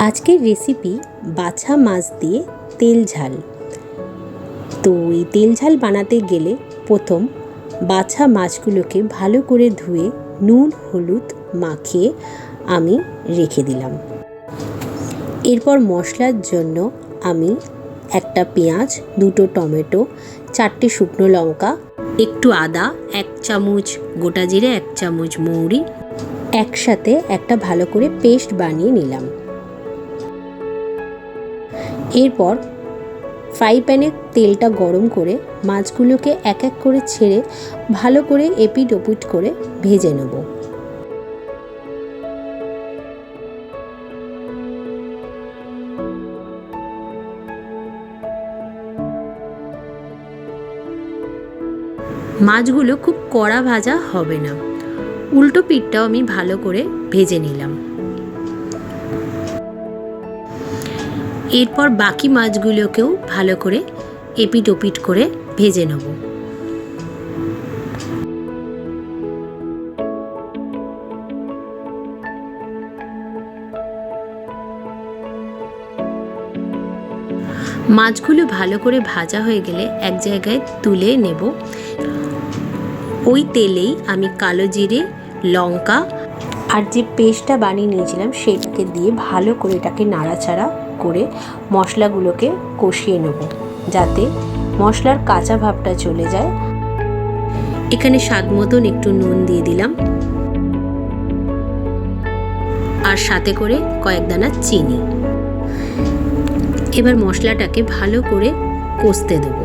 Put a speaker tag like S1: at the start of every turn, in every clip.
S1: আজকের রেসিপি বাছা মাছ দিয়ে তেল ঝাল। তো এই তেল ঝাল বানাতে গেলে প্রথম বাছা মাছগুলোকে ভালো করে ধুয়ে নুন হলুদ মাখিয়ে আমি রেখে দিলাম। এরপর মশলার জন্য আমি একটা পেঁয়াজ, দুটো টমেটো, 4টে শুকনো লঙ্কা, একটু আদা, 1 চামচ গোটা জিরে, 1 চামচ মৌরি একসাথে একটা ভালো করে পেস্ট বানিয়ে নিলাম। এরপর ফ্রাই প্যানে তেলটা গরম করে মাছগুলোকে এক এক করে ছেড়ে ভালো করে এপিট ওপিট করে ভেজে নেব। মাছগুলো খুব কড়া ভাজা হবে না, উল্টো পিঠটাও আমি ভালো করে ভেজে নিলাম। এরপর বাকি মাছগুলোকেও ভালো করে এপিট ওপিট করে ভেজে নেব। মাছগুলো ভালো করে ভাজা হয়ে গেলে এক জায়গায় তুলে নেব। ওই তেলেই আমি কালো জিরে, লঙ্কা আর যে পেস্টটা বানিয়ে নিয়েছিলাম সেটাকে দিয়ে ভালো করে এটাকে নাড়াচাড়া করে মশলাগুলোকে কষিয়ে নেব, যাতে মশলার কাঁচা ভাবটা চলে যায়। এখানে স্বাদ মতন একটু নুন দিয়ে দিলাম আর সাথে করে কয়েক দানা চিনি। এবার মশলাটাকে ভালো করে কষতে দেবো,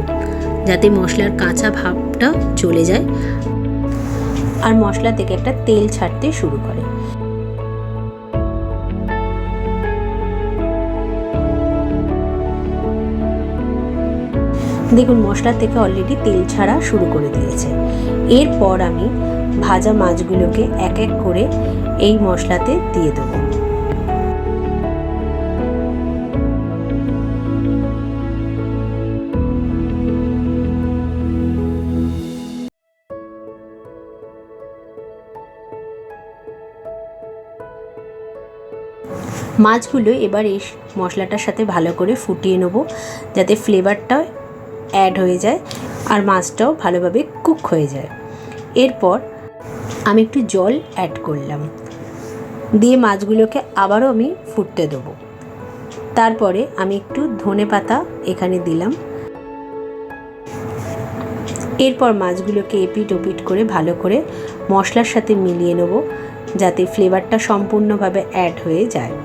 S1: যাতে মশলার কাঁচা ভাবটা চলে যায় আর মশলা থেকে একটা তেল ছাড়তে শুরু করে। দেখুন মশলা থেকে অলরেডি তেল ছাড়া শুরু করে দিয়েছে। এরপর আমি ভাজা মাছগুলোকে এক এক করে এই মশলাতে দিয়ে দেবো। মাছগুলো এবার এই মশলাটার সাথে ভালো করে ফুটিয়ে নেব, যাতে ফ্লেভারটা অ্যাড হয়ে যায় আর মাছটাও ভালোভাবে কুক হয়ে যায়। এরপর আমি একটু জল অ্যাড করলাম, দিয়ে মাছগুলোকে আবারও আমি ফুটতে দেবো। তারপরে আমি একটু ধনেপাতা এখানে দিলাম। এরপর মাছগুলোকে এপিট ওপিট করে ভালো করে মশলার সাথে মিলিয়ে নেব, যাতে ফ্লেভারটা সম্পূর্ণভাবে অ্যাড হয়ে যায়।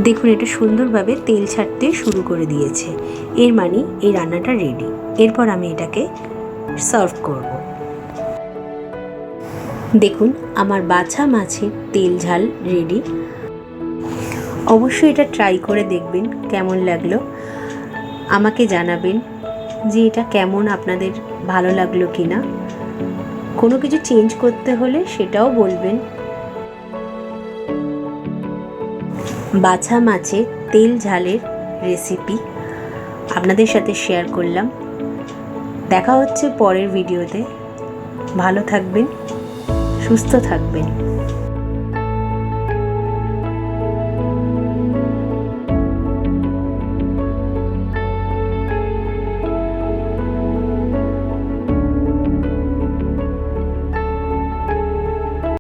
S1: দেখুন এটা সুন্দরভাবে তেল ছাড়তে শুরু করে দিয়েছে, এর মানে এই রান্নাটা রেডি। এরপর আমি এটাকে সার্ভ করব। দেখুন আমার বাছা মাছের তেল ঝাল রেডি। অবশ্যই এটা ট্রাই করে দেখবেন কেমন লাগলো, আমাকে জানাবেন যে এটা কেমন আপনাদের ভালো লাগলো কি না। কোনো কিছু চেঞ্জ করতে হলে সেটাও বলবেন। বাছা মাছের তেল ঝালের রেসিপি আপনাদের সাথে শেয়ার করলাম। দেখা হচ্ছে পরের ভিডিওতে। ভালো থাকবেন, সুস্থ থাকবেন।